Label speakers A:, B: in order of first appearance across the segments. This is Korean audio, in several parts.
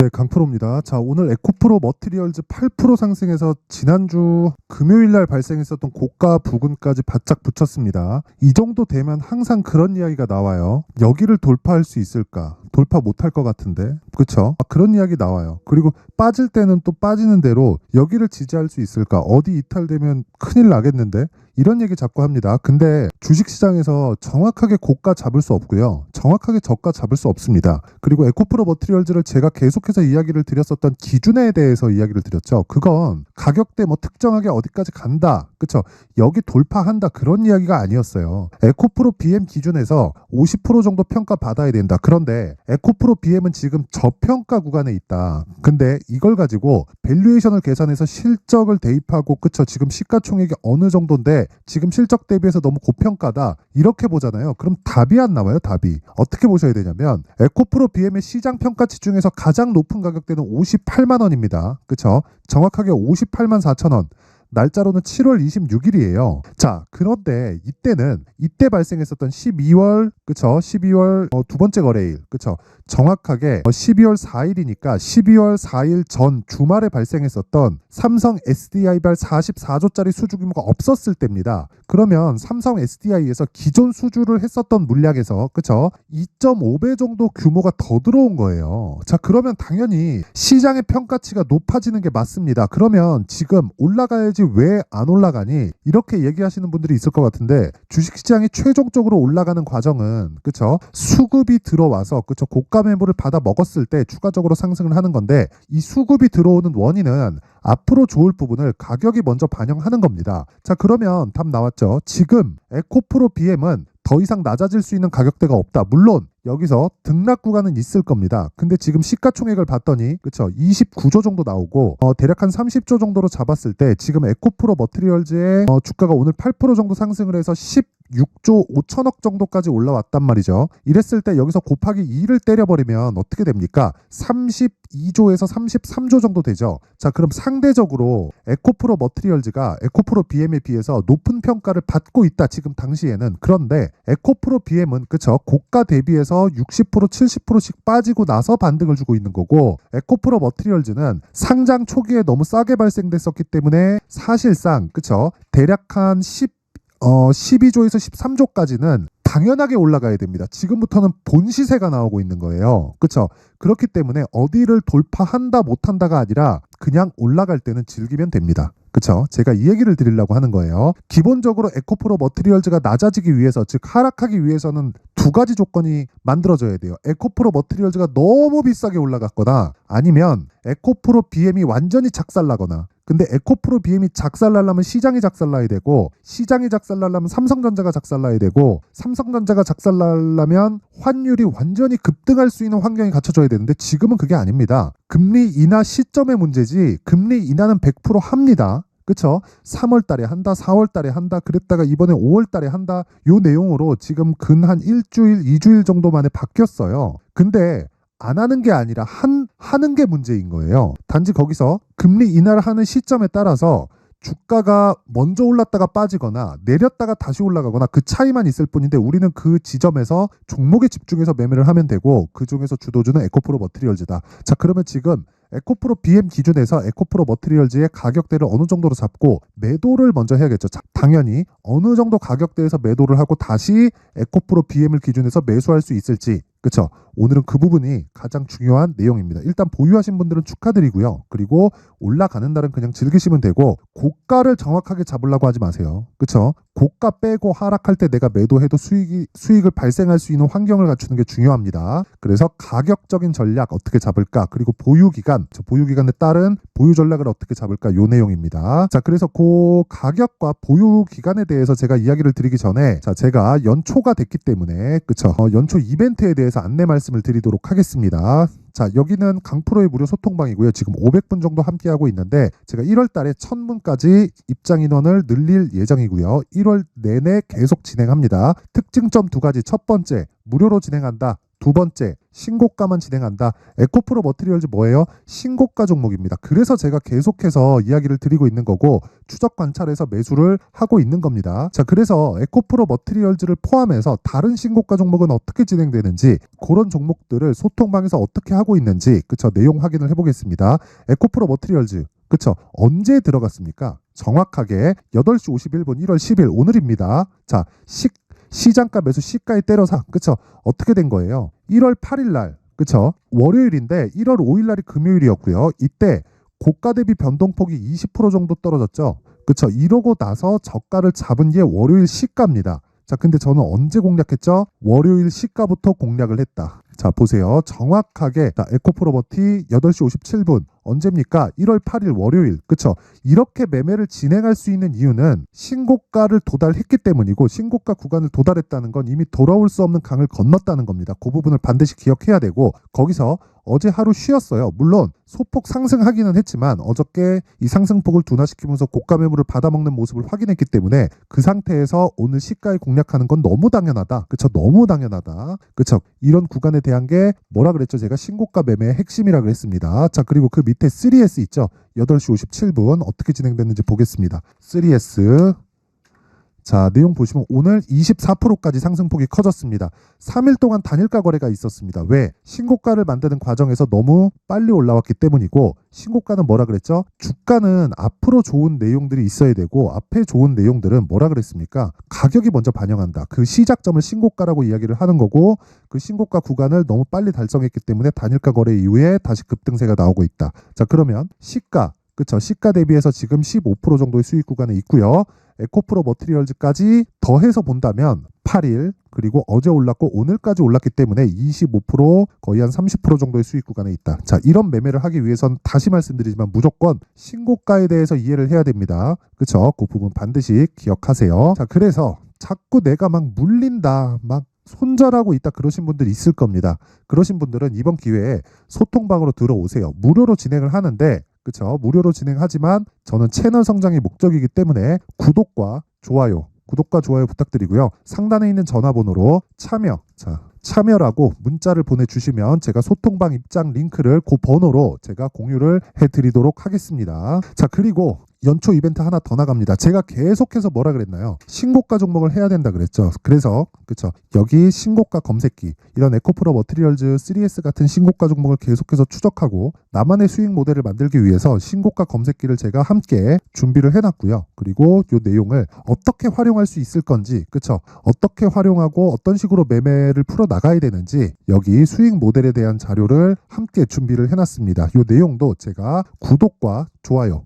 A: 네, 강프로입니다. 자, 오늘 에코프로 머티리얼즈 8% 상승해서 지난주 금요일 날 발생했었던 고가 부근까지 바짝 붙였습니다. 이 정도 되면 항상 그런 이야기가 나와요. 여기를 돌파할 수 있을까? 돌파 못할 것 같은데, 그쵸? 그런 이야기 나와요. 그리고 빠질 때는 또 빠지는 대로 여기를 지지할 수 있을까? 어디 이탈되면 큰일 나겠는데? 이런 얘기 자꾸 합니다. 근데 주식시장에서 정확하게 고가 잡을 수 없고요. 정확하게 저가 잡을 수 없습니다. 그리고 에코프로 머티리얼즈를 제가 계속해서 이야기를 드렸었던 기준에 대해서 이야기를 드렸죠. 그건 가격대 뭐 특정하게 어디까지 간다. 그쵸? 여기 돌파한다. 그런 이야기가 아니었어요. 에코프로 BM 기준에서 50% 정도 평가 받아야 된다. 그런데 에코프로 BM은 지금 저평가 구간에 있다. 근데 이걸 가지고 밸류에이션을 계산해서 실적을 대입하고 그쵸? 지금 시가총액이 어느 정도인데 지금 실적 대비해서 너무 고평가다 이렇게 보잖아요. 그럼 답이 안 나와요. 답이 어떻게 보셔야 되냐면 에코프로 BM의 시장 평가치 중에서 가장 높은 가격대는 58만 원입니다. 그쵸? 정확하게 58만 4천 원. 날짜로는 7월 26일이에요. 자, 그런데 이때 발생했었던 12월, 그쵸? 12월 두 번째 거래일, 그쵸? 정확하게 12월 4일이니까 12월 4일 전 주말에 발생했었던 삼성 SDI발 44조짜리 수주 규모가 없었을 때입니다. 그러면 삼성 SDI에서 기존 수주를 했었던 물량에서 그쵸? 2.5배 정도 규모가 더 들어온 거예요. 자, 그러면 당연히 시장의 평가치가 높아지는 게 맞습니다. 그러면 지금 올라가야지 왜 안 올라가니? 이렇게 얘기하시는 분들이 있을 것 같은데 주식시장이 최종적으로 올라가는 과정은 그쵸? 수급이 들어와서 그쵸? 고가 매물을 받아 먹었을 때 추가적으로 상승을 하는 건데 이 수급이 들어오는 원인은 앞으로 좋을 부분을 가격이 먼저 반영하는 겁니다. 자, 그러면 답 나왔죠? 지금 에코프로 BM은 더 이상 낮아질 수 있는 가격대가 없다. 물론 여기서 등락 구간은 있을 겁니다. 근데 지금 시가총액을 봤더니 그쵸 29조 정도 나오고 대략 한 30조 정도로 잡았을 때 지금 에코프로 머티리얼즈의 주가가 오늘 8% 정도 상승을 해서 16조 5천억 정도까지 올라왔단 말이죠. 이랬을 때 여기서 곱하기 2를 때려버리면 어떻게 됩니까? 32조에서 33조 정도 되죠. 자, 그럼 상대적으로 에코프로 머티리얼즈가 에코프로 BM에 비해서 높은 평가를 받고 있다. 지금 당시에는. 그런데 에코프로 BM은 그쵸 고가 대비해서 60% 70%씩 빠지고 나서 반등을 주고 있는 거고 에코프로 머티리얼즈는 상장 초기에 너무 싸게 발생됐었기 때문에 사실상 그쵸 대략 한 12조에서 13조까지는 당연하게 올라가야 됩니다. 지금부터는 본 시세가 나오고 있는 거예요. 그렇죠? 그렇기 때문에 어디를 돌파한다 못한다가 아니라 그냥 올라갈 때는 즐기면 됩니다. 그렇죠? 제가 이 얘기를 드리려고 하는 거예요. 기본적으로 에코프로 머티리얼즈가 낮아지기 위해서 즉 하락하기 위해서는 두 가지 조건이 만들어져야 돼요. 에코프로 머티리얼즈가 너무 비싸게 올라갔거나 아니면 에코프로 BM이 완전히 작살나거나 근데 에코프로 BM이 작살나려면 시장이 작살나야 되고 시장이 작살나려면 삼성전자가 작살나야 되고 삼성전자가 작살나려면 환율이 완전히 급등할 수 있는 환경이 갖춰져야 되는데 지금은 그게 아닙니다. 금리 인하 시점의 문제지 금리 인하는 100% 합니다. 그쵸? 3월 달에 한다, 4월 달에 한다, 그랬다가 이번에 5월 달에 한다, 요 내용으로 지금 근 한 일주일, 2주일 정도 만에 바뀌었어요. 근데 안 하는 게 아니라 하는 게 문제인 거예요. 단지 거기서 금리 인하를 하는 시점에 따라서 주가가 먼저 올랐다가 빠지거나 내렸다가 다시 올라가거나 그 차이만 있을 뿐인데 우리는 그 지점에서 종목에 집중해서 매매를 하면 되고 그 중에서 주도주는 에코프로 머티리얼즈다. 자, 그러면 지금 에코프로 BM 기준에서 에코프로 머티리얼즈의 가격대를 어느 정도로 잡고 매도를 먼저 해야겠죠. 자, 당연히 어느 정도 가격대에서 매도를 하고 다시 에코프로 BM을 기준해서 매수할 수 있을지 그쵸? 오늘은 그 부분이 가장 중요한 내용입니다. 일단 보유하신 분들은 축하드리고요. 그리고 올라가는 날은 그냥 즐기시면 되고 고가를 정확하게 잡으려고 하지 마세요. 그쵸? 고가 빼고 하락할 때 내가 매도해도 수익을 발생할 수 있는 환경을 갖추는 게 중요합니다. 그래서 가격적인 전략 어떻게 잡을까? 그리고 보유기간에 따른 보유 전략을 어떻게 잡을까? 요 내용입니다. 자, 그래서 그 가격과 보유기간에 대해서 제가 이야기를 드리기 전에 자, 제가 연초가 됐기 때문에 그쵸? 연초 이벤트에 대해서 안내 말씀을 드리도록 하겠습니다. 자, 여기는 강프로의 무료 소통방이고요. 지금 500분 정도 함께하고 있는데 제가 1월 달에 1000분까지 입장 인원을 늘릴 예정이고요. 1월 내내 계속 진행합니다. 특징점 두 가지. 첫 번째, 무료로 진행한다. 두 번째, 신고가만 진행한다. 에코프로 머티리얼즈 뭐예요? 신고가 종목입니다. 그래서 제가 계속해서 이야기를 드리고 있는 거고 추적 관찰해서 매수를 하고 있는 겁니다. 자, 그래서 에코프로 머티리얼즈를 포함해서 다른 신고가 종목은 어떻게 진행되는지 그런 종목들을 소통방에서 어떻게 하고 있는지 그쵸 내용 확인을 해보겠습니다. 에코프로 머티리얼즈 그쵸 언제 들어갔습니까? 정확하게 8시 51분 1월 10일 오늘입니다. 자, 시장가 매수 시가에 때려서 그쵸 어떻게 된 거예요? 1월 8일 날 그쵸 월요일인데 1월 5일 날이 금요일이었고요. 이때 고가 대비 변동폭이 20% 정도 떨어졌죠. 그쵸 이러고 나서 저가를 잡은 게 월요일 시가입니다. 자, 근데 저는 언제 공략했죠? 월요일 시가부터 공략을 했다. 자, 보세요. 정확하게 에코프로버티 8시 57분 언제입니까? 1월 8일 월요일. 그쵸? 이렇게 매매를 진행할 수 있는 이유는 신고가를 도달했기 때문이고 신고가 구간을 도달했다는 건 이미 돌아올 수 없는 강을 건넜다는 겁니다. 그 부분을 반드시 기억해야 되고 거기서 어제 하루 쉬었어요. 물론 소폭 상승하기는 했지만 어저께 이 상승폭을 둔화시키면서 고가 매물을 받아먹는 모습을 확인했기 때문에 그 상태에서 오늘 시가에 공략하는 건 너무 당연하다. 그쵸? 너무 당연하다. 그쵸? 이런 구간에 대한 게 뭐라 그랬죠? 제가 신고가 매매의 핵심이라 그랬습니다. 자, 그리고 그 밑에 3S 있죠? 8시 57분 어떻게 진행됐는지 보겠습니다. 3S 자, 내용 보시면 오늘 24%까지 상승폭이 커졌습니다. 3일 동안 단일가 거래가 있었습니다. 왜? 신고가를 만드는 과정에서 너무 빨리 올라왔기 때문이고 신고가는 뭐라 그랬죠? 주가는 앞으로 좋은 내용들이 있어야 되고 앞에 좋은 내용들은 뭐라 그랬습니까? 가격이 먼저 반영한다. 그 시작점을 신고가라고 이야기를 하는 거고 그 신고가 구간을 너무 빨리 달성했기 때문에 단일가 거래 이후에 다시 급등세가 나오고 있다. 자, 그러면 시가 그쵸? 시가 대비해서 지금 15% 정도의 수익 구간에 있고요. 에코프로 머티리얼즈까지 더해서 본다면 8일 그리고 어제 올랐고 오늘까지 올랐기 때문에 25% 거의 한 30% 정도의 수익 구간에 있다. 자, 이런 매매를 하기 위해선 다시 말씀드리지만 무조건 신고가에 대해서 이해를 해야 됩니다. 그쵸? 그 부분 반드시 기억하세요. 자, 그래서 자꾸 내가 막 물린다 막 손절하고 있다 그러신 분들이 있을 겁니다. 그러신 분들은 이번 기회에 소통방으로 들어오세요. 무료로 진행을 하는데 그쵸? 무료로 진행하지만 저는 채널 성장이 목적이기 때문에 구독과 좋아요 부탁드리고요. 상단에 있는 전화번호로 참여라고 문자를 보내주시면 제가 소통방 입장 링크를 그 번호로 제가 공유를 해드리도록 하겠습니다. 자, 그리고 연초 이벤트 하나 더 나갑니다. 제가 계속해서 뭐라 그랬나요? 신고가 종목을 해야 된다 그랬죠. 그래서 그쵸 여기 신고가 검색기 이런 에코프로 머티리얼즈 3S 같은 신고가 종목을 계속해서 추적하고 나만의 수익 모델을 만들기 위해서 신고가 검색기를 제가 함께 준비를 해놨고요. 그리고 이 내용을 어떻게 활용할 수 있을 건지 그쵸 어떻게 활용하고 어떤 식으로 매매를 풀어 나가야 되는지 여기 수익 모델에 대한 자료를 함께 준비를 해놨습니다. 이 내용도 제가 구독과 좋아요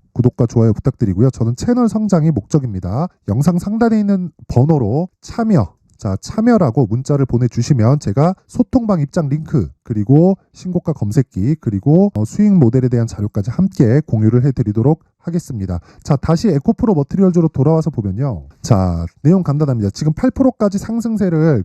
A: 부탁드리고요. 저는 채널 성장이 목적입니다. 영상 상단에 있는 번호로 참여라고 문자를 보내주시면 제가 소통방 입장 링크 그리고 신고가 검색기 그리고 수익 모델에 대한 자료까지 함께 공유를 해드리도록 하겠습니다. 자, 다시 에코프로 머티리얼즈로 돌아와서 보면요. 자, 내용 간단합니다. 지금 8%까지 상승세를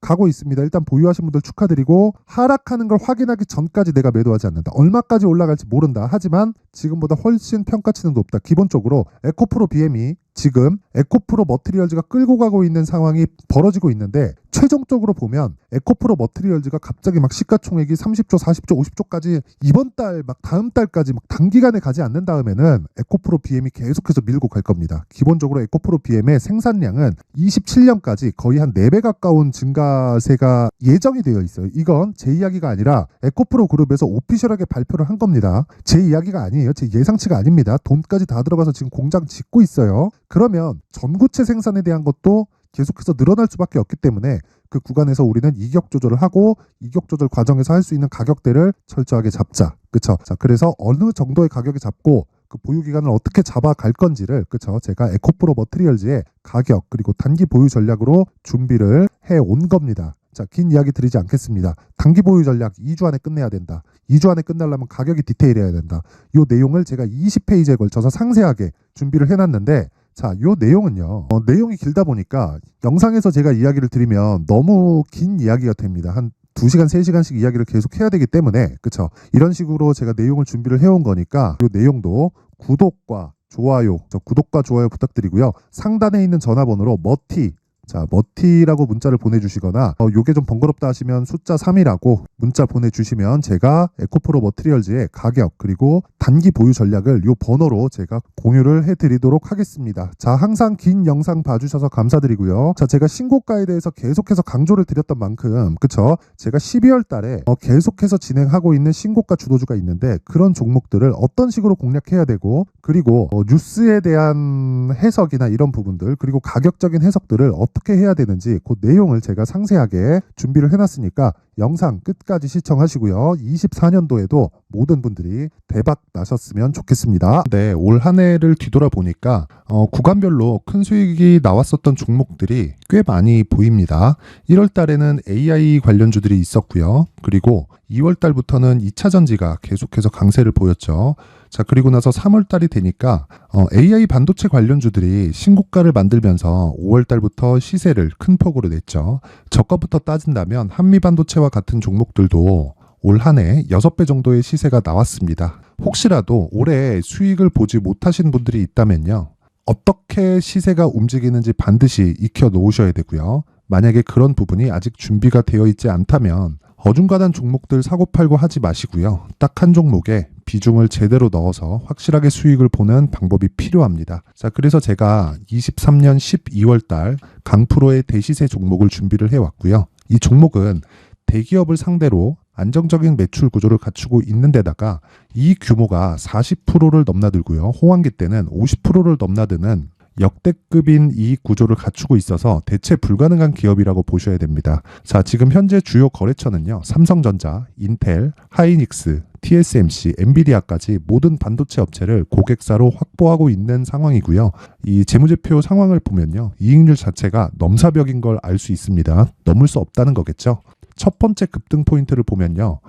A: 가고 있습니다. 일단 보유하신 분들 축하드리고 하락하는 걸 확인하기 전까지 내가 매도하지 않는다. 얼마까지 올라갈지 모른다. 하지만 지금보다 훨씬 평가치는 높다. 기본적으로 에코프로 BM이 지금 에코프로 머티리얼즈가 끌고 가고 있는 상황이 벌어지고 있는데 최종적으로 보면 에코프로 머티리얼즈가 갑자기 막 시가총액이 30조, 40조, 50조까지 이번 달 막 다음 달까지 막 단기간에 가지 않는 다음에는 에코프로 BM이 계속해서 밀고 갈 겁니다. 기본적으로 에코프로 BM의 생산량은 27년까지 거의 한 4배 가까운 증가세가 예정이 되어 있어요. 이건 제 이야기가 아니라 에코프로 그룹에서 오피셜하게 발표를 한 겁니다. 제 이야기가 아니에요. 제 예상치가 아닙니다. 돈까지 다 들어가서 지금 공장 짓고 있어요. 그러면 전구체 생산에 대한 것도 계속해서 늘어날 수밖에 없기 때문에 그 구간에서 우리는 이격 조절을 하고 이격 조절 과정에서 할 수 있는 가격대를 철저하게 잡자. 그쵸? 자, 그래서 어느 정도의 가격을 잡고 그 보유 기간을 어떻게 잡아갈 건지를 그쵸? 제가 에코프로 머티리얼즈의 가격 그리고 단기 보유 전략으로 준비를 해 온 겁니다. 자, 긴 이야기 드리지 않겠습니다. 단기 보유 전략 2주 안에 끝내야 된다. 2주 안에 끝내려면 가격이 디테일해야 된다. 이 내용을 제가 20페이지에 걸쳐서 상세하게 준비를 해놨는데 자, 요 내용은요. 내용이 길다 보니까 영상에서 제가 이야기를 드리면 너무 긴 이야기가 됩니다. 한 2시간, 3시간씩 이야기를 계속 해야 되기 때문에 그쵸? 이런 식으로 제가 내용을 준비를 해온 거니까 요 내용도 구독과 좋아요 부탁드리고요. 상단에 있는 전화번호로 자, 머티라고 문자를 보내주시거나 요게 좀 번거롭다 하시면 숫자 3이라고 문자 보내주시면 제가 에코프로 머티리얼즈의 가격 그리고 단기 보유 전략을 요 번호로 제가 공유를 해드리도록 하겠습니다. 자, 항상 긴 영상 봐주셔서 감사드리고요. 자, 제가 신고가에 대해서 계속해서 강조를 드렸던 만큼 그쵸? 제가 12월 달에 계속해서 진행하고 있는 신고가 주도주가 있는데 그런 종목들을 어떤 식으로 공략해야 되고 그리고 뉴스에 대한 해석이나 이런 부분들 그리고 가격적인 해석들을 어떻게 해야 되는지 그 내용을 제가 상세하게 준비를 해놨으니까 영상 끝까지 시청하시고요. 24년도에도 모든 분들이 대박 나셨으면 좋겠습니다. 네, 올 한 해를 뒤돌아보니까 구간별로 큰 수익이 나왔었던 종목들이 꽤 많이 보입니다. 1월 달에는 AI 관련주들이 있었고요. 그리고 2월 달부터는 2차 전지가 계속해서 강세를 보였죠. 자, 그리고 나서 3월 달이 되니까 AI 반도체 관련주들이 신고가를 만들면서 5월 달부터 시세를 큰 폭으로 냈죠. 저가부터 따진다면 한미반도체와 같은 종목들도 올 한 해 6배 정도의 시세가 나왔습니다. 혹시라도 올해 수익을 보지 못하신 분들이 있다면요. 어떻게 시세가 움직이는지 반드시 익혀 놓으셔야 되고요. 만약에 그런 부분이 아직 준비가 되어 있지 않다면 어중간한 종목들 사고팔고 하지 마시고요. 딱 한 종목에 비중을 제대로 넣어서 확실하게 수익을 보는 방법이 필요합니다. 자, 그래서 제가 23년 12월 달 강프로의 대시세 종목을 준비를 해왔고요. 이 종목은 대기업을 상대로 안정적인 매출 구조를 갖추고 있는 데다가 이 규모가 40%를 넘나들고요. 호황기 때는 50%를 넘나드는 역대급인 이익 구조를 갖추고 있어서 대체 불가능한 기업이라고 보셔야 됩니다. 자, 지금 현재 주요 거래처는요. 삼성전자, 인텔, 하이닉스, TSMC, 엔비디아까지 모든 반도체 업체를 고객사로 확보하고 있는 상황이고요. 이 재무제표 상황을 보면요. 이익률 자체가 넘사벽인 걸 알 수 있습니다. 넘을 수 없다는 거겠죠. 첫 번째 급등 포인트를 보면요.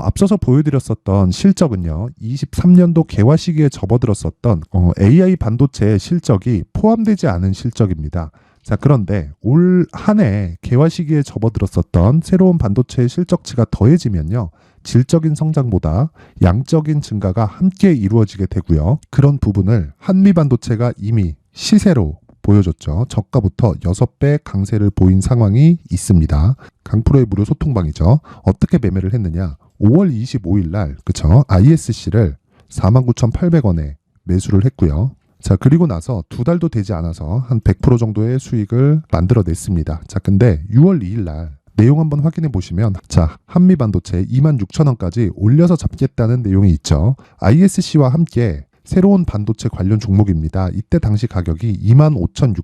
A: 앞서서 보여드렸었던 실적은요. 23년도 개화 시기에 접어들었었던 AI 반도체의 실적이 포함되지 않은 실적입니다. 자, 그런데 올 한 해 개화 시기에 접어들었었던 새로운 반도체의 실적치가 더해지면요. 질적인 성장보다 양적인 증가가 함께 이루어지게 되고요. 그런 부분을 한미반도체가 이미 시세로 보여줬죠. 저가부터 6배 강세를 보인 상황이 있습니다. 강프로의 무료 소통방이죠. 어떻게 매매를 했느냐. 5월 25일 날 그쵸? ISC를 49,800원에 매수를 했고요. 자, 그리고 나서 2달도 되지 않아서 한 100% 정도의 수익을 만들어냈습니다. 자, 근데 6월 2일 날 내용 한번 확인해 보시면 자, 한미반도체 26,000원까지 올려서 잡겠다는 내용이 있죠. ISC와 함께 새로운 반도체 관련 종목입니다. 이때 당시 가격이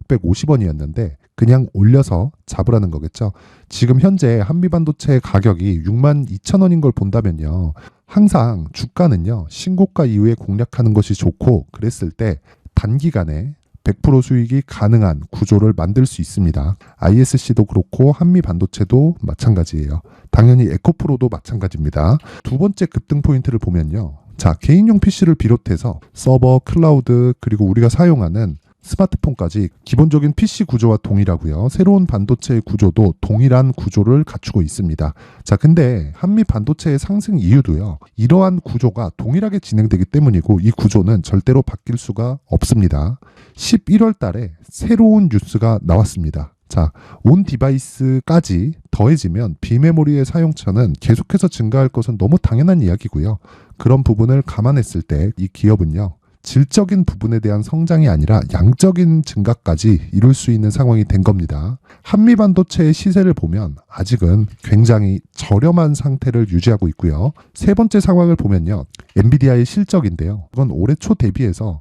A: 25,650원이었는데 그냥 올려서 잡으라는 거겠죠. 지금 현재 한미반도체 가격이 62,000원인 걸 본다면요. 항상 주가는요. 신고가 이후에 공략하는 것이 좋고 그랬을 때 단기간에 100% 수익이 가능한 구조를 만들 수 있습니다. ISC도 그렇고 한미반도체도 마찬가지예요. 당연히 에코프로도 마찬가지입니다. 두 번째 급등 포인트를 보면요. 자, 개인용 PC를 비롯해서 서버, 클라우드, 그리고 우리가 사용하는 스마트폰까지 기본적인 PC 구조와 동일하고요. 새로운 반도체의 구조도 동일한 구조를 갖추고 있습니다. 자, 근데 한미 반도체의 상승 이유도요. 이러한 구조가 동일하게 진행되기 때문이고 이 구조는 절대로 바뀔 수가 없습니다. 11월 달에 새로운 뉴스가 나왔습니다. 자, 온 디바이스까지 더해지면 비메모리의 사용처는 계속해서 증가할 것은 너무 당연한 이야기고요. 그런 부분을 감안했을 때 이 기업은요. 질적인 부분에 대한 성장이 아니라 양적인 증가까지 이룰 수 있는 상황이 된 겁니다. 한미반도체의 시세를 보면 아직은 굉장히 저렴한 상태를 유지하고 있고요. 세 번째 상황을 보면요. 엔비디아의 실적인데요. 이건 올해 초 대비해서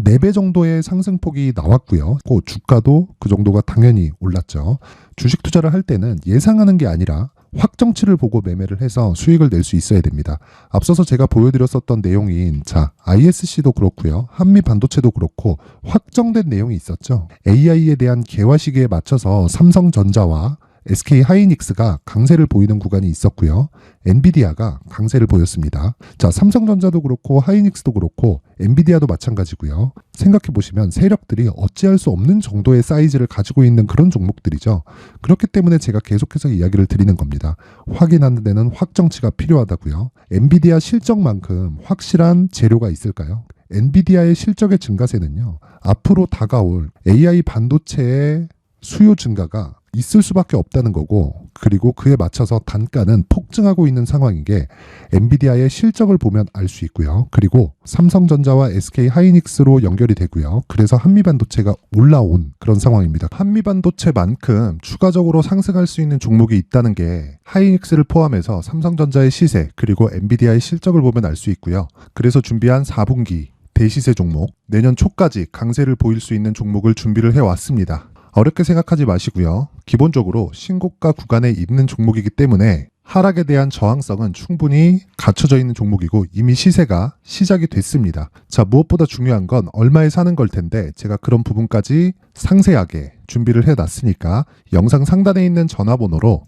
A: 4배 정도의 상승폭이 나왔고요. 그 주가도 그 정도가 당연히 올랐죠. 주식 투자를 할 때는 예상하는 게 아니라 확정치를 보고 매매를 해서 수익을 낼 수 있어야 됩니다. 앞서서 제가 보여드렸었던 내용인 자, ISC도 그렇고요. 한미반도체도 그렇고 확정된 내용이 있었죠. AI에 대한 개화 시기에 맞춰서 삼성전자와 SK 하이닉스가 강세를 보이는 구간이 있었고요. 엔비디아가 강세를 보였습니다. 자, 삼성전자도 그렇고 하이닉스도 그렇고 엔비디아도 마찬가지고요. 생각해 보시면 세력들이 어찌할 수 없는 정도의 사이즈를 가지고 있는 그런 종목들이죠. 그렇기 때문에 제가 계속해서 이야기를 드리는 겁니다. 확인하는 데는 확정치가 필요하다고요. 엔비디아 실적만큼 확실한 재료가 있을까요? 엔비디아의 실적의 증가세는요. 앞으로 다가올 AI 반도체의 수요 증가가 있을 수밖에 없다는 거고, 그리고 그에 맞춰서 단가는 폭증하고 있는 상황인 게 엔비디아의 실적을 보면 알 수 있고요. 그리고 삼성전자와 SK 하이닉스로 연결이 되고요. 그래서 한미반도체가 올라온 그런 상황입니다. 한미반도체만큼 추가적으로 상승할 수 있는 종목이 있다는 게 하이닉스를 포함해서 삼성전자의 시세 그리고 엔비디아의 실적을 보면 알 수 있고요. 그래서 준비한 4분기 대시세 종목, 내년 초까지 강세를 보일 수 있는 종목을 준비를 해왔습니다. 어렵게 생각하지 마시고요. 기본적으로 신고가 구간에 있는 종목이기 때문에 하락에 대한 저항성은 충분히 갖춰져 있는 종목이고 이미 시세가 시작이 됐습니다. 자, 무엇보다 중요한 건 얼마에 사는 걸 텐데 제가 그런 부분까지 상세하게 준비를 해놨으니까 영상 상단에 있는 전화번호로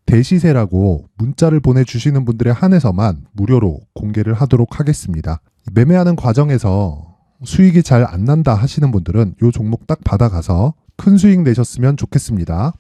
A: 대시세라고 문자를 보내주시는 분들에 한해서만 무료로 공개를 하도록 하겠습니다. 매매하는 과정에서 수익이 잘 안 난다 하시는 분들은 이 종목 딱 받아가서 큰 수익 내셨으면 좋겠습니다.